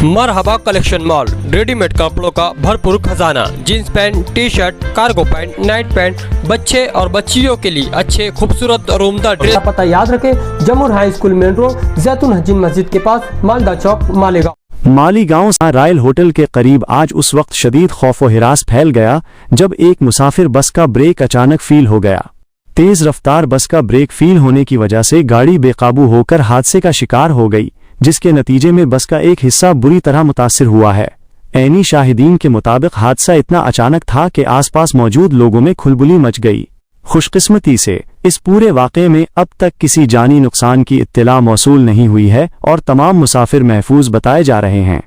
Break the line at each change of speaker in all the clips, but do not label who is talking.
मरहबा collection mall, readymade कपड़ों का भरपूर खजाना, jeans pant, T shirt, cargo pant, night pant, बच्चे और बच्चियों के लिए अच्छे खूबसूरत और उम्दा ड्रेस।
पता याद रखें, जमुर हाई स्कूल मेन रोड, जैतून हजीन मस्जिद के पास, मालदा चौक, मालेगांव।
मालीगांव रॉयल होटल के करीब आज उस वक्त शदीद खौफ व हिरास फैल गया जब एक मुसाफिर बस का ब्रेक अचानक फील हो गया। तेज रफ्तार बस का ब्रेक फील होने की वजह से गाड़ी बेकाबू होकर हादसे का शिकार हो गई, जिसके नतीजे में बस का एक हिस्सा बुरी तरह मुतासिर हुआ है। ऐनी शाहिदीन के मुताबिक हादसा इतना अचानक था कि आसपास मौजूद लोगों में खुलबुली मच गई। खुशकिस्मती से इस पूरे वाक़े में अब तक किसी जानी नुकसान की इत्तला मौसूल नहीं हुई है और तमाम मुसाफिर महफूज बताए जा रहे हैं।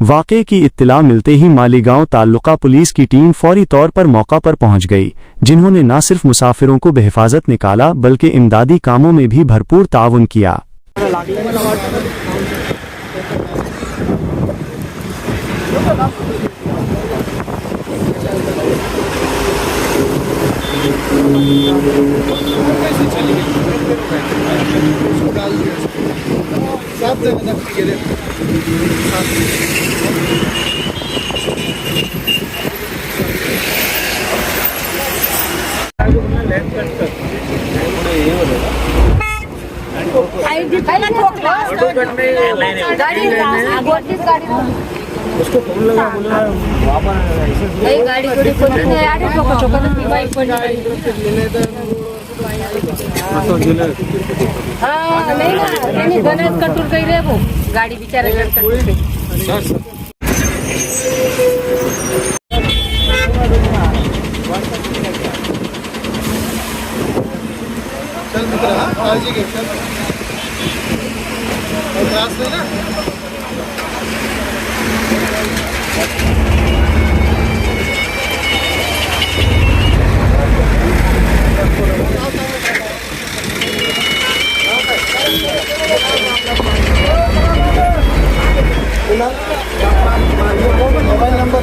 वाक़े की इत्तला मिलते ही मालीगांव ताल्लुका पुलिस की टीम फौरी तौर पर मौका पर पहुंच गई, जिन्होंने न सिर्फ मुसाफिरों को बेहिफाजत निकाला बल्कि इमदादी कामों में भी भरपूर ताउन किया।
उसको फोन लगा बोला गाड़ी थोड़ी खोली नहीं यार चौका चौका तो बाइक पर हाँ नहीं ना नहीं गणेश कंट्रोल कर रहे वो गाड़ी बेचारे
चल मित्र काळजी घे चल त्रास नाही ना मोबाइल नंबर